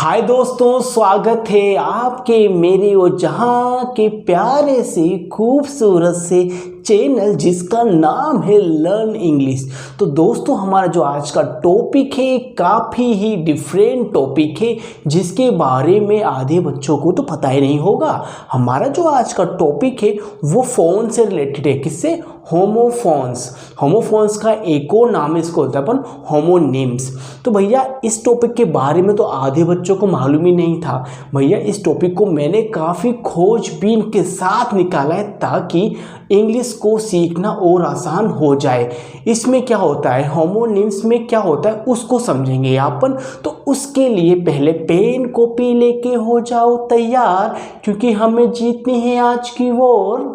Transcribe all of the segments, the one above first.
हाय दोस्तों, स्वागत है आपके मेरे और जहां के प्यारे से खूबसूरत से चैनल जिसका नाम है लर्न इंग्लिश। तो दोस्तों, हमारा जो आज का टॉपिक है काफ़ी ही डिफरेंट टॉपिक है जिसके बारे में आधे बच्चों को तो पता ही नहीं होगा। हमारा जो आज का टॉपिक है वो फ़ोन से रिलेटेड है। किससे? होमोफोन्स। होमोफोन्स का एक और नाम है, इसको होता है अपन होमोनिम्स। तो भैया इस टॉपिक के बारे में तो आधे बच्चों को मालूम ही नहीं था। भैया इस टॉपिक को मैंने काफ़ी खोजबीन के साथ निकाला है ताकि इंग्लिश को सीखना और आसान हो जाए। इसमें क्या होता है, होमोनिम्स में क्या होता है उसको समझेंगे अपन। तो उसके लिए पहले पेन कॉपी लेके हो जाओ तैयार, क्योंकि हमें जीतनी है आज की वॉर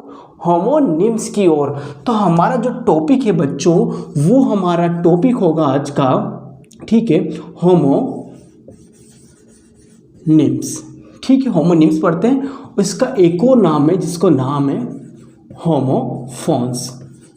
होमोनिम्स की ओर। तो हमारा जो टॉपिक है बच्चों, वो हमारा टॉपिक होगा आज का, ठीक है, होमोनिम्स। ठीक है, होमोनिम्स पढ़ते हैं। इसका एक और नाम है जिसको नाम है होमोफोन्स।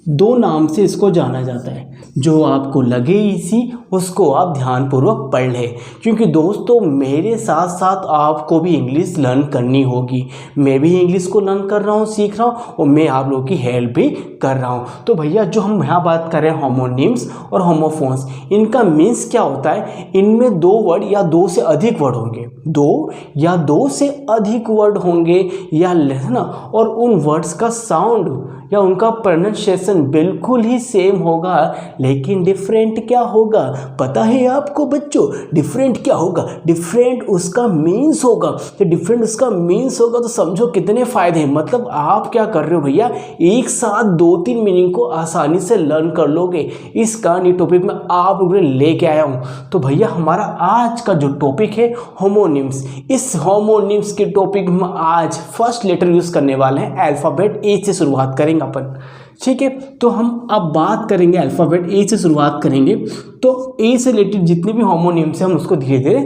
दो नाम से इसको जाना जाता है। जो आपको लगे इसी उसको आप ध्यानपूर्वक पढ़ लें, क्योंकि दोस्तों मेरे साथ साथ आपको भी इंग्लिश लर्न करनी होगी। मैं भी इंग्लिश को लर्न कर रहा हूँ, सीख रहा हूँ, और मैं आप लोगों की हेल्प भी कर रहा हूँ। तो भैया जो हम यहाँ बात कर रहे हैं होमोनिम्स और होमोफोन्स, इनका मीन्स क्या होता है? इनमें दो वर्ड या दो से अधिक वर्ड होंगे, दो या दो से अधिक वर्ड होंगे या ना, और उन वर्ड्स का साउंड या उनका प्रोनाउंसिएशन बिल्कुल ही सेम होगा, लेकिन डिफरेंट क्या होगा पता है आपको बच्चों? डिफरेंट क्या होगा? डिफरेंट उसका मीन्स होगा। तो डिफरेंट उसका मीन्स होगा तो समझो कितने फ़ायदे हैं। मतलब आप क्या कर रहे हो भैया, एक साथ 2-3 मीनिंग को आसानी से लर्न कर लोगे। इस कहानी टॉपिक में आप लोगों ने लेके आया हूँ। तो भैया हमारा आज का जो टॉपिक है होमोनिम्स, इस होमोनिम्स के टॉपिक में आज फर्स्ट लेटर यूज़ करने वाले हैं। अल्फ़ाबेट ए से शुरुआत करेंगे अपन, ठीक है। तो हम अब बात करेंगे अल्फ़ाबेट ए से शुरुआत करेंगे। तो ए से रिलेटेड जितने भी होमोनिम्स हैं हम उसको धीरे धीरे,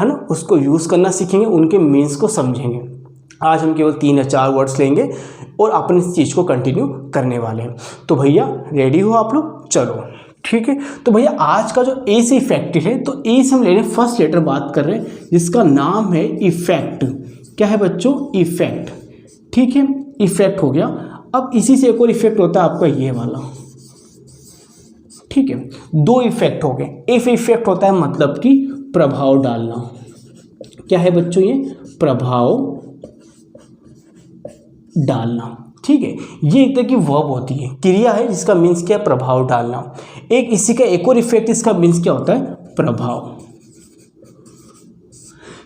है ना, उसको यूज़ करना सीखेंगे, उनके मीन्स को समझेंगे। आज हम केवल 3 या 4 वर्ड्स लेंगे और अपन इस चीज़ को कंटिन्यू करने वाले हैं। तो भैया रेडी हो आप लोग? चलो ठीक है। तो भैया आज का जो ए से इफेक्ट है, तो ए से हम ले रहे हैं फर्स्ट लेटर बात कर रहे हैं जिसका नाम है इफेक्ट। क्या है बच्चों? इफेक्ट। ठीक है, इफेक्ट हो गया। अब इसी से एक और इफेक्ट होता है आपका ये वाला, ठीक है। दो इफेक्ट हो गए। एक इफेक्ट होता है मतलब कि प्रभाव डालना। क्या है बच्चों? ये प्रभाव डालना, ठीक है। ये एक तरह की वर्ब होती है, क्रिया है जिसका मीन्स क्या है? प्रभाव डालना। एक इसी का एक और इफेक्ट, इसका मीन्स क्या होता है? प्रभाव।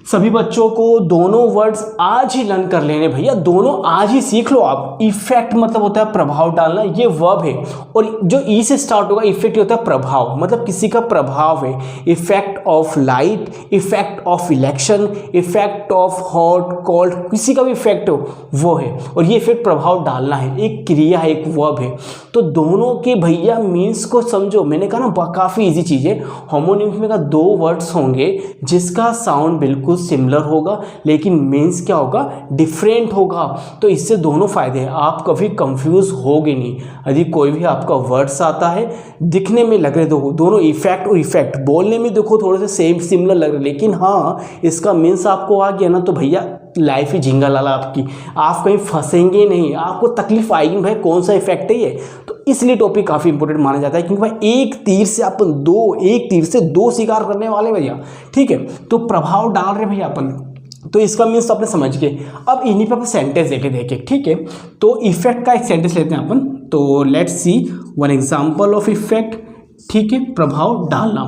सभी बच्चों को दोनों वर्ड्स आज ही लर्न कर लेने भैया, दोनों आज ही सीख लो आप। इफेक्ट मतलब होता है प्रभाव डालना, ये वर्ब है। और जो ई से स्टार्ट होगा, इफेक्ट होता है प्रभाव, मतलब किसी का प्रभाव है। Effect of light, effect of election, effect of hot cold, किसी का भी इफेक्ट हो वो है। और ये इफेक्ट प्रभाव डालना है, एक क्रिया है, एक वर्ब है। तो दोनों के भैया मीन्स को समझो। मैंने कहा ना काफ़ी ईजी चीज़ है। होमोनिम्स में का दो वर्ड्स होंगे जिसका साउंड बिल्कुल सिमिलर होगा, लेकिन मीन्स क्या होगा? डिफरेंट होगा। तो इससे दोनों फायदे हैं, आप कभी कंफ्यूज होगे नहीं। यदि कोई भी आपका वर्ड्स आता है, दिखने में लग रहे दोनों इफेक्ट और इफेक्ट, बोलने में देखो थोड़े से सेम सिमिलर लग रहे, लेकिन हाँ इसका मीन्स आपको आ गया ना, तो भैया लाइफ ही झिंगा लाला आपकी। आप कहीं फंसेंगे नहीं, आपको तकलीफ आएगी भाई कौन सा इफेक्ट है ये। तो इसलिए टॉपिक काफ़ी इंपॉर्टेंट माना जाता है, क्योंकि भाई एक तीर से दो शिकार करने वाले भैया, ठीक है। तो प्रभाव डाल रहे भैया अपन, तो इसका मीन्स तो आपने समझ गए। अब इन्हीं पे अपन सेंटेंस देखे देखे, ठीक है। तो इफेक्ट का एक सेंटेंस लेते हैं अपन। तो let's see one example of effect, ठीक है, प्रभाव डालना।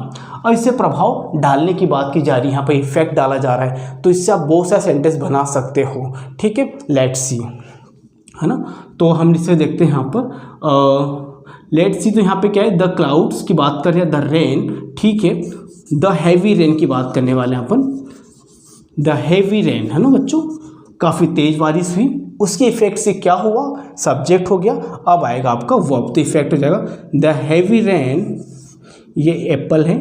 और इससे प्रभाव डालने की बात की जा रही है, यहाँ पर इफेक्ट डाला जा रहा है, तो इससे आप बहुत सारे सेंटेंस बना सकते हो, ठीक है। लेट्स सी, है ना। तो हम इसे देखते हैं यहाँ पर। लेट्स सी, तो यहाँ पे क्या है? द क्लाउड्स की बात कर रहे हैं, द रेन, ठीक है। द हैवी रेन की बात करने वाले हैं अपन। द हैवी रेन, है ना बच्चों, काफ़ी तेज बारिश हुई, उसके इफेक्ट से क्या हुआ? सब्जेक्ट हो गया। अब आएगा आपका वर्ब, तो इफेक्ट हो जाएगा द हैवी रेन, ये एप्पल है,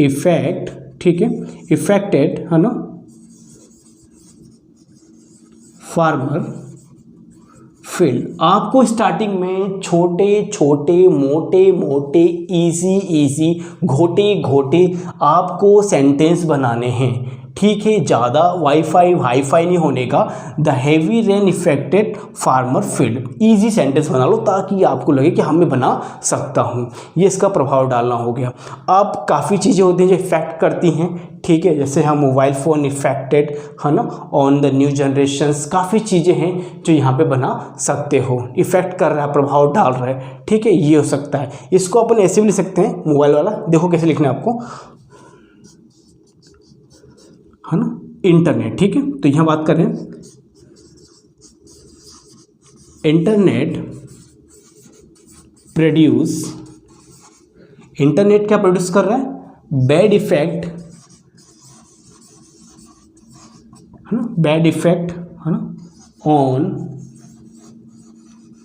इफेक्ट, ठीक है, इफेक्टेड, है ना, फार्मर फील्ड। आपको स्टार्टिंग में छोटे छोटे मोटे मोटे इजी इजी घोटे घोटे आपको सेंटेंस बनाने हैं। ठीक है, ज़्यादा वाईफाई हाईफाई नहीं होने का। The heavy rain affected farmer field. Easy sentence बना लो ताकि आपको लगे कि मैं बना सकता हूँ। ये इसका प्रभाव डालना हो गया। अब काफ़ी चीज़ें होती हैं जो इफेक्ट करती हैं, ठीक है, जैसे हम मोबाइल फ़ोन इफेक्टेड है ना, ऑन द न्यू जनरेशन्स, काफ़ी चीज़ें हैं जो यहाँ पे बना सकते हो। इफेक्ट कर रहा है, प्रभाव डाल रहा है, ठीक है, ये हो सकता है। इसको अपन ऐसे भी लिख सकते हैं, मोबाइल वाला देखो कैसे लिखना है आपको, है ना, इंटरनेट, ठीक है। तो यहाँ बात कर रहे हैं इंटरनेट प्रोड्यूस, इंटरनेट क्या प्रोड्यूस कर रहा है, बैड इफेक्ट, है ना, बैड इफेक्ट, है ना, ऑन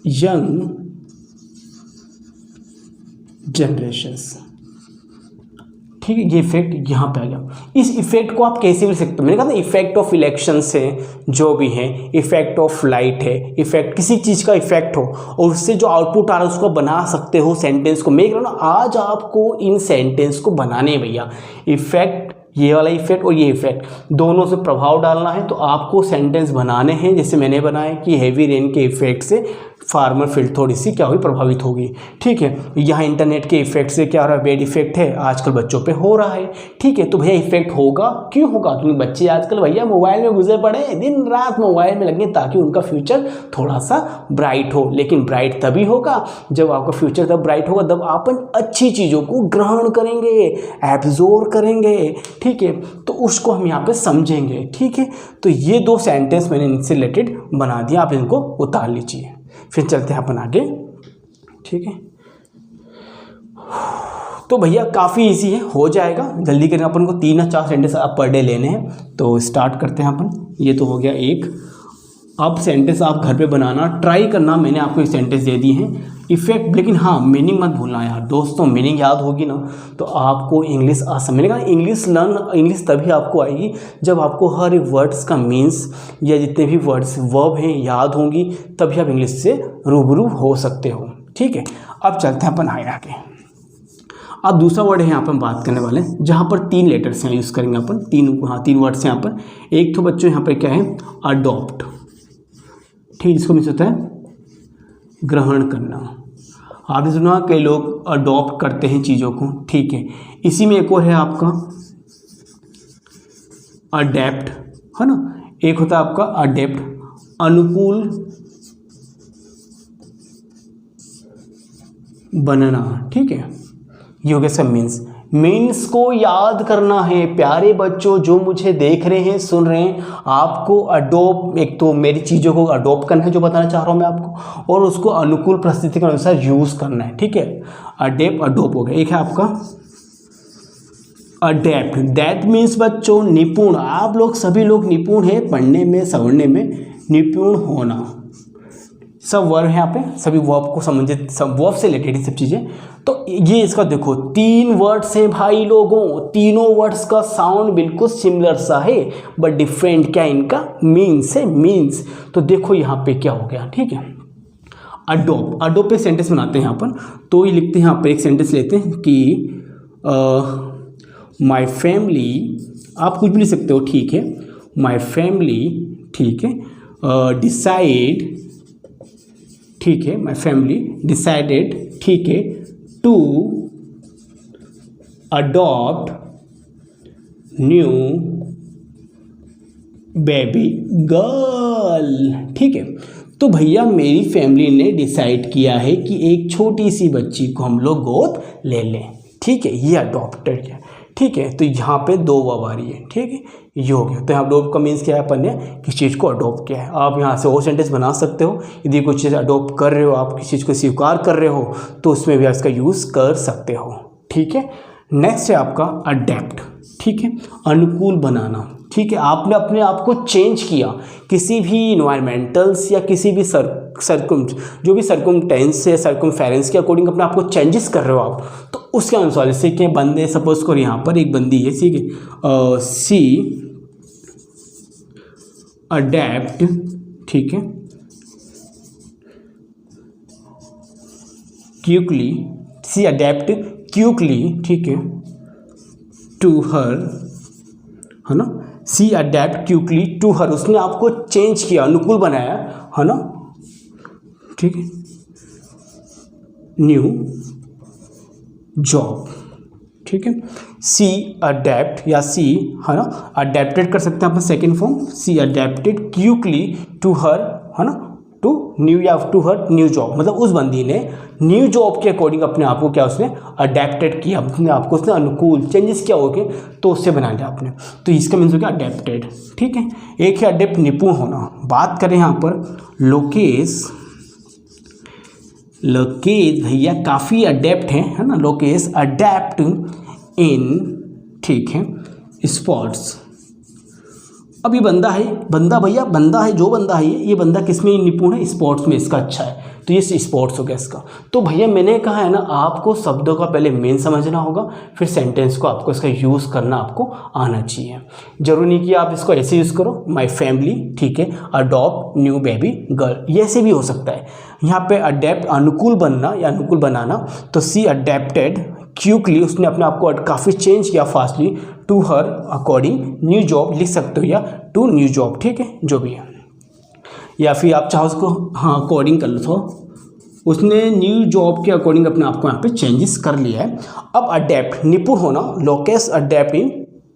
यंग जनरेशंस, ठीक है। ये इफेक्ट यहाँ पे आ गया। इस इफेक्ट को आप कैसे भी लिख सकते हो, मैंने कहा था इफेक्ट ऑफ इलेक्शन से जो भी है, इफेक्ट ऑफ लाइट है, इफेक्ट किसी चीज़ का इफेक्ट हो और उससे जो आउटपुट आ रहा है उसको बना सकते हो सेंटेंस को। मैं कह रहा हूँ ना, आज आपको इन सेंटेंस को बनाने हैं भैया। इफेक्ट, ये वाला इफेक्ट और ये इफेक्ट दोनों से प्रभाव डालना है, तो आपको सेंटेंस बनाने हैं जैसे मैंने बनाया कि हैवी रेन के इफेक्ट से फार्मर फील्ड थोड़ी सी क्या हुई, प्रभावित होगी, ठीक है। यहाँ इंटरनेट के इफेक्ट से क्या हो रहा है, बैड इफेक्ट है, आजकल बच्चों पे हो रहा है, ठीक है। तो भैया इफेक्ट होगा, क्यों होगा, क्योंकि बच्चे आजकल भैया मोबाइल में घुसे पड़े, दिन रात मोबाइल में लगे ताकि उनका फ्यूचर थोड़ा सा ब्राइट हो। लेकिन ब्राइट तभी होगा जब आपका फ्यूचर तब ब्राइट होगा जब आप अच्छी चीज़ों को ग्रहण करेंगे, एब्जॉर्ब करेंगे, ठीक है, तो उसको हम यहाँ पे समझेंगे, ठीक है। तो ये दो सेंटेंस मैंने इनसे रिलेटेड बना दिया, आप इनको उतार लीजिए। फिर चलते हैं अपन आगे, ठीक है। तो भैया काफ़ी इजी है, हो जाएगा, जल्दी करें। अपन को 3 या 4 सेंटेंस आप पर डे लेने हैं, तो स्टार्ट करते हैं अपन। ये तो हो गया एक। अब सेंटेंस आप घर पे बनाना ट्राई करना, मैंने आपको एक सेंटेंस दे दी है इफेक्ट, लेकिन हाँ मीनिंग मत भूलना यार दोस्तों, मीनिंग याद होगी ना तो आपको इंग्लिश आसान। मैंने कहा इंग्लिश तभी आपको आएगी जब आपको हर एक वर्ड्स का मीन्स या जितने भी वर्ड्स वर्ब हैं याद होंगी, तभी आप इंग्लिश से रूबरू हो सकते हो, ठीक है। अब चलते हैं अपन आगे। अब दूसरा वर्ड है यहाँ पर हम बात करने वाले हैं जहाँ पर 3 लेटर्स हैं, यूज़ करेंगे अपन 3 वर्ड्स हैं यहाँ पर। एक तो बच्चों यहाँ पर क्या है, अडॉप्ट, ठीक, जिसको मीन्स होता है ग्रहण करना। आपने सुना कई लोग अडॉप्ट करते हैं चीज़ों को, ठीक है। इसी में एक और है आपका अडेप्ट, है ना, एक होता है आपका अडेप्ट, अनुकूल बनना, ठीक है। ये हो गया सब मीन्स को याद करना है प्यारे बच्चों, जो मुझे देख रहे हैं सुन रहे हैं, आपको अडोप्ट, एक तो मेरी चीज़ों को अडोप्ट करना है जो बताना चाह रहा हूँ मैं आपको, और उसको अनुकूल परिस्थिति के अनुसार यूज़ करना है, ठीक है। अडोप्ट हो गया। एक है आपका अडेप्ट, दैट मीन्स बच्चों निपुण, आप लोग सभी लोग निपुण हैं पढ़ने में समझने में, निपुण होना। सब वर्ब है यहाँ पे, सभी वर्ब को संबंधित, सब वर्ब से रिलेटेड सब चीज़ें। तो ये इसका देखो 3 वर्ड्स हैं भाई लोगों, तीनों वर्ड्स का साउंड बिल्कुल सिमिलर सा है, बट डिफरेंट क्या इनका मीन्स है, मीन्स। तो देखो यहाँ पे क्या हो गया, ठीक है। अडोप्ट पे सेंटेंस बनाते हैं यहाँ पर, तो ये लिखते हैं यहाँ पर, एक सेंटेंस लेते हैं कि माई फैमिली, आप कुछ भी लिख सकते हो, ठीक है, माई फैमिली, ठीक है, डिसाइड, ठीक है, माई फैमिली डिसाइडेड, ठीक है, to adopt new baby girl, ठीक है। तो भैया मेरी फैमिली ने डिसाइड किया है कि एक छोटी सी बच्ची को हम लोग गोद ले लें, ठीक है, ये अडॉप्टेड है, ठीक है। तो यहाँ पे 2 वर्ब आ रही है, ठीक है, ये हो गया। तो यहाँ अडोप्ट का मीन्स क्या है, अपन ने किसी चीज़ को अडोप्ट किया है। आप यहाँ से और सेंटेंस बना सकते हो, यदि कुछ चीज़ अडोप्ट कर रहे हो, आप किसी चीज़ को स्वीकार कर रहे हो तो उसमें भी आप इसका यूज़ कर सकते हो, ठीक है। नेक्स्ट है आपका अडेप्ट, ठीक है, अनुकूल बनाना, ठीक है। आपने अपने आप को चेंज किया किसी भी इन्वायरमेंटल्स या किसी भी जो भी सर्कमटेंस है, सर्कमफेरेंस के अकॉर्डिंग अपने आप को चेंजेस कर रहे हो आप, तो उसके अनुसार जैसे कि बंदे, सपोज करो यहाँ पर एक बंदी है, ठीक है, सी अडेप्ट, ठीक है, क्विकली, सी अडेप्ट क्विकली, ठीक है, टू हर, है ना, सी अडेप्ट क्विकली टू हर, उसने आपको चेंज किया, अनुकूल बनाया, है ना, ठीक है, न्यू जॉब, ठीक है। सी अडेप्ट या सी, है ना, अडेप्टेड कर सकते हैं अपन second form, she adapted quickly to her, है ना, टू न्यू या टू हर न्यू जॉब, मतलब उस बंदी ने न्यू जॉब के अकॉर्डिंग अपने आप को क्या उसने अडेप्टेड किया, अपने आप को उसने अनुकूल चेंजेस किया हो गए तो उससे बना लिया आपने, तो इसका मीन्स हो गया अडेप्टेड, ठीक है। एक है अडेप्ट निपुण होना। बात करें यहाँ पर लोकेश भैया काफ़ी अडेप्ट है ना, लोकेश अडेप्ट इन, ठीक है, स्पोर्ट्स। अब ये बंदा है जो बंदा है ये बंदा किस में निपुण है, स्पोर्ट्स में इसका अच्छा है, तो ये स्पोर्ट्स हो गया इसका। तो भैया मैंने कहा है ना, आपको शब्दों का पहले मेन समझना होगा, फिर सेंटेंस को आपको इसका यूज़ करना आपको आना चाहिए। जरूरी नहीं कि आप इसको ऐसे यूज़ करो, माई फैमिली, ठीक है, अडॉप्ट न्यू बेबी गर्ल, ये ऐसे भी हो सकता है। यहाँ पे अडेप्ट अनुकूल बनना या अनुकूल बनाना, तो सी अडेप्टेड क्विकली, उसने अपने आप को काफ़ी चेंज किया fastly, to her according new job लिख सकते हो, या टू न्यू जॉब, ठीक है, जो भी है, या फिर आप चाहो उसको हाँ अकॉर्डिंग कर लो, तो उसने न्यू जॉब के अकॉर्डिंग अपने आप को यहाँ पे चेंजेस कर लिया है। अब अडेप्ट निपुण होना, लोकेश अडेप्ट इन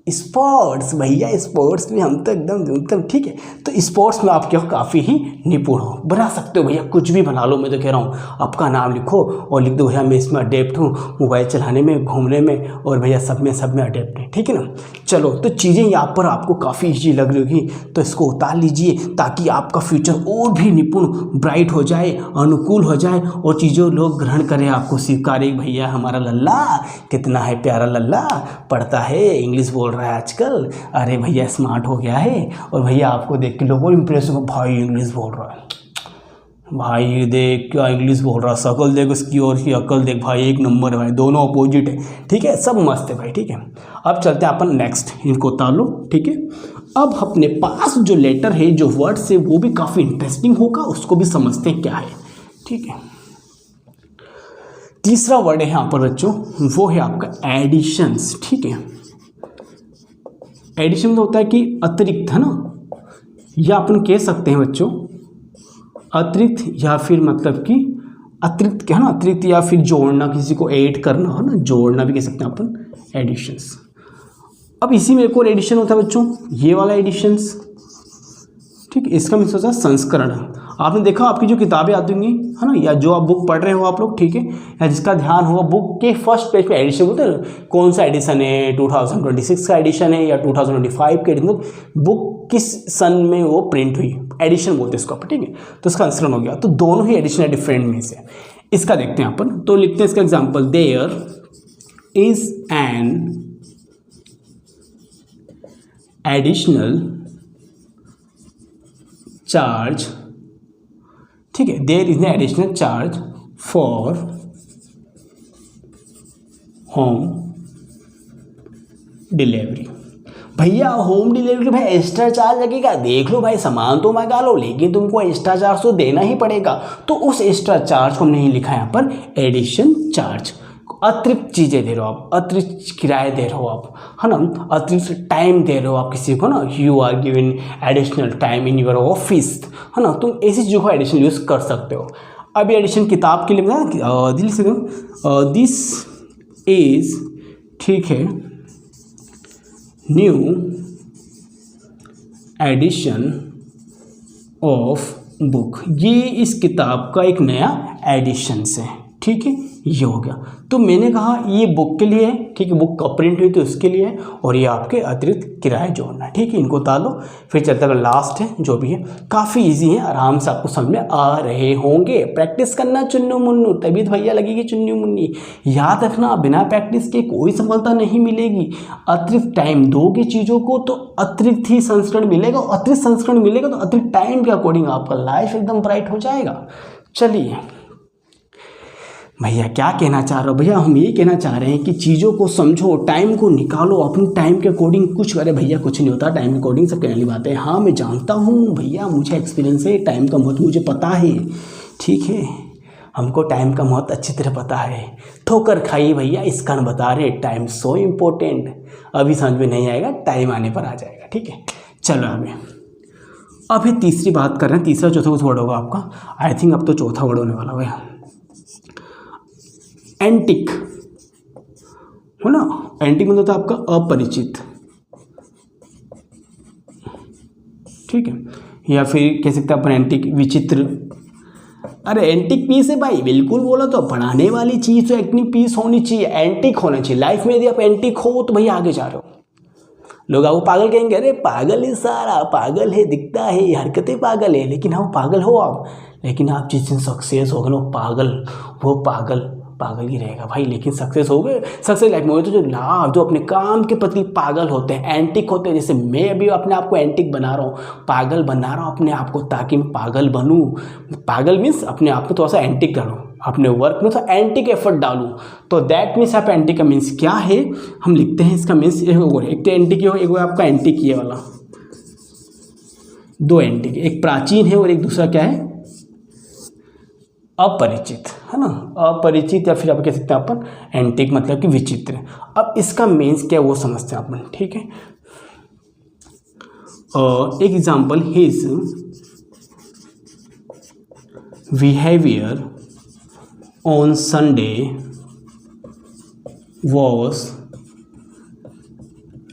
स्पोर्ट्स, भैया स्पोर्ट्स में हम तो एकदम ठीक है, तो स्पोर्ट्स में आप क्या काफ़ी ही निपुण हो, बना सकते हो भैया, कुछ भी बना लो, मैं तो कह रहा हूँ आपका नाम लिखो और लिख दो भैया मैं इसमें अडेप्ट हूँ, मोबाइल चलाने में, घूमने में, और भैया सब में अडेप्ट है, ठीक है ना। चलो, तो चीज़ें यहाँ पर आपको काफ़ी ईजी लग रही होगी, तो इसको उतार लीजिए ताकि आपका फ्यूचर और भी निपुण ब्राइट हो जाए, अनुकूल हो जाए, और चीज़ों लोग ग्रहण करें, आपको स्वीकारें, भैया हमारा लल्ला कितना है प्यारा लल्ला, पढ़ता है, इंग्लिश बोल रहा है आजकल, अरे भैया स्मार्ट हो गया है, और भैया आपको देख के लोगों इंप्रेस हो, भाई इंग्लिश बोल रहा है, भाई देख क्या इंग्लिश बोल रहा है, शकल देख उसकी और उसकी अकल देख, भाई एक नंबर है भाई, दोनों अपोजिट है, ठीक है, सब मस्त है भाई, ठीक है। अब चलते हैं अपन नेक्स्ट, इनको उतार लो, ठीक है। अब अपने पास जो लेटर है, जो वर्ड्स है, वो भी काफ़ी इंटरेस्टिंग होगा, उसको भी समझते हैं क्या है, ठीक है। तीसरा वर्ड है यहाँ पर बच्चों, वो है आपका एडिशंस, ठीक है। एडिशन तो होता है कि अतिरिक्त, है ना, या अपन कह सकते हैं बच्चों अतिरिक्त, या फिर मतलब कि अतिरिक्त क्या है ना, अतिरिक्त या फिर जोड़ना, किसी को ऐड करना, है ना, जोड़ना भी कह सकते हैं अपन एडिशंस। अब इसी में एक और एडिशन होता है बच्चों, ये वाला एडिशंस, ठीक है, इसका मीन्स होता है संस्करण। आपने देखा आपकी जो किताबें आती होंगी, है ना, या जो आप बुक पढ़ रहे हो आप लोग, ठीक है, या जिसका ध्यान होगा, बुक के फर्स्ट पेज पे एडिशन होता है, कौन सा एडिशन है, 2026 का एडिशन है या 2025 का एडिशन, बुक किस सन में वो प्रिंट हुई, एडिशन बोलते हैं इसको, ठीक है, तो इसका संस्करण हो गया। तो दोनों ही एडिशन है डिफरेंट में से। इसका देखते हैं अपन, तो लिखते हैं इसका example, there is an additional charge, ठीक है, there is an additional charge for home delivery. भैया होम डिलीवरी भाई एक्स्ट्रा चार्ज लगेगा, देख लो भाई, सामान तो मंगा लो लेकिन तुमको एक्स्ट्रा चार्ज तो देना ही पड़ेगा, तो उस एक्स्ट्रा चार्ज को हमने लिखा है यहाँ पर एडिशन चार्ज। अतिरिक्त चीज़ें दे रहे हो आप, अतिरिक्त किराए दे रहे हो आप, है ना, अतिरिक्त टाइम दे रहे हो आप किसी को ना, you are giving additional time in your office, है ना, तुम ऐसी चीज़ों को एडिशनल यूज़ कर सकते हो। अब एडिशन किताब के लिए दिल से दिस इज, ठीक है, न्यू एडिशन ऑफ बुक, ये इस किताब का एक नया एडिशन है, ठीक है, ये हो गया। तो मैंने कहा ये बुक के लिए है, ठीक है, बुक कब प्रिंट हुई तो उसके लिए है, और ये आपके अतिरिक्त किराए जोड़ना है, ठीक है, इनको उतार लो। फिर चलता है लास्ट है, जो भी है काफ़ी इजी है, आराम से आपको समझ में आ रहे होंगे। प्रैक्टिस करना चुन्नू मुन्नू, तभी तो भैया लगेगी चुन्नू मुन्नी। याद रखना, बिना प्रैक्टिस के कोई सफलता नहीं मिलेगी। अतिरिक्त टाइम दोगे चीज़ों को तो अतिरिक्त ही संस्करण मिलेगा, और अतिरिक्त संस्करण मिलेगा तो अतिरिक्त टाइम के अकॉर्डिंग आपका लाइफ एकदम ब्राइट हो जाएगा। चलिए भैया क्या कहना चाह रहे हो, भैया हम ये कहना चाह रहे हैं कि चीज़ों को समझो, टाइम को निकालो, अपनी टाइम के अकॉर्डिंग कुछ करे। भैया कुछ नहीं होता टाइम के अकॉर्डिंग, सब कहने वाली बात है। हाँ मैं जानता हूँ भैया, मुझे एक्सपीरियंस है, टाइम का महत्व मुझे पता है, ठीक है, हमको टाइम का बहुत अच्छी तरह पता है, ठोकर खाई भैया इसका न बता रहे, टाइम सो इम्पोर्टेंट। अभी समझ में नहीं आएगा, टाइम आने पर आ जाएगा, ठीक है। चलो अभी तीसरी बात कर रहे हैं, तीसरा चौथा कुछ वर्ड होगा आपका, आई थिंक अब तो चौथा वर्ड होने वाला है, एंटिक, है ना। एंटिक मतलब होता है आपका अपरिचित, ठीक है, या फिर कह सकते हैं अपन एंटिक विचित्र। अरे एंटिक पीस है भाई, बिल्कुल बोला तो, पढ़ाने वाली चीज़ तो एंटिक पीस होनी चाहिए, एंटिक होना चाहिए लाइफ में। यदि आप एंटिक हो तो भैया आगे जा रहे हो। लोग आपको पागल कहेंगे, अरे पागल है सारा, पागल है, दिखता है, ये हरकतें पागल है, लेकिन हाँ पागल हो आप, लेकिन आप जिस दिन सक्सेस हो गए ना पागल, वो पागल पागल ही रहेगा भाई। लेकिन सक्सेस हो गए, सक्सेस लाइफ में हो तो जो लाभ, जो अपने काम के प्रति पागल होते हैं, एंटिक होते हैं, जैसे मैं अभी अपने आप को एंटिक बना रहा हूँ, पागल बना रहा हूँ अपने आप को, ताकि मैं पागल बनूँ। पागल मीन्स अपने आप को थोड़ा सा एंटिक करूँ, अपने वर्क में थोड़ा एंटिक एफर्ट डालूँ, तो दैट मीन्स आप एंटिक का मीन्स क्या है हम लिखते हैं। इसका मीन्स एक तो एंटिक हो, एक आपका एंटिक ये वाला, दो एंटिक, एक प्राचीन है और एक दूसरा क्या है अपरिचित, है ना। अपरिचित या फिर आप कह सकते हैं अपन एंटिक मतलब कि विचित्र। अब इसका मीन्स क्या वो समझते हैं अपन, ठीक है। एक example, his behaviour on Sunday was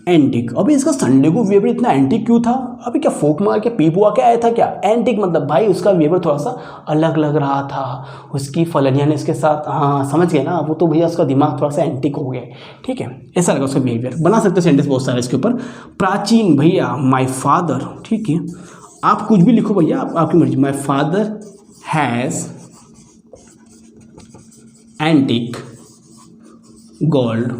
antique. अभी इसका संडे को बिहेवियर इतना एंटिक क्यों था? अभी क्या फोक मार के पीप हुआ क्या आया था क्या? एंटिक मतलब भाई उसका बिहेवियर थोड़ा सा अलग लग रहा था, उसकी फलनिया ने इसके साथ, हाँ समझ गए ना, वो तो भैया उसका दिमाग थोड़ा सा एंटिक हो गया, ठीक है, ऐसा लगा उसका बिहेवियर। बना सकते सेंटेंस बहुत सारे इसके ऊपर। प्राचीन भैया माई फादर, ठीक है, आप कुछ भी लिखो भैया, आपकी मर्जी। My father has antique gold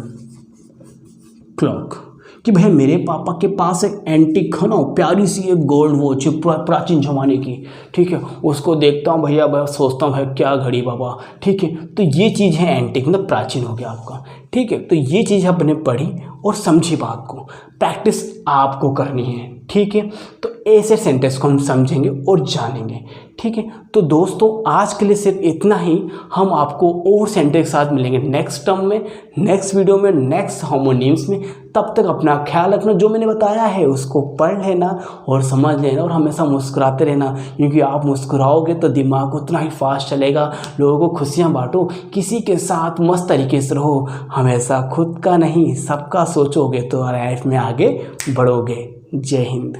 clock, कि भाई मेरे पापा के पास एक एंटिक है ना, प्यारी सी एक गोल्ड वॉच प्राचीन जमाने की, ठीक है, उसको देखता हूँ भैया, बस सोचता हूँ भाई क्या घड़ी बाबा, ठीक है। तो ये चीज़ है एंटिक, मतलब प्राचीन हो गया आपका, ठीक है। तो ये चीज़ आपने पढ़ी और समझी, बात को प्रैक्टिस आपको करनी है, ठीक है। तो ऐसे सेंटेंस को हम समझेंगे और जानेंगे, ठीक है। तो दोस्तों आज के लिए सिर्फ इतना ही, हम आपको और सेंटेंस के साथ मिलेंगे नेक्स्ट टर्म में, नेक्स्ट वीडियो में, नेक्स्ट होमोनिम्स में। तब तक अपना ख्याल रखना, जो मैंने बताया है उसको पढ़ लेना और समझ लेना, और हमेशा मुस्कुराते रहना, क्योंकि आप मुस्कुराओगे तो दिमाग उतना ही फास्ट चलेगा। लोगों को खुशियाँ बांटो, किसी के साथ मस्त तरीके से रहो, हमेशा खुद का नहीं सबका सोचोगे तो लाइफ में आगे बढ़ोगे। जय हिंद।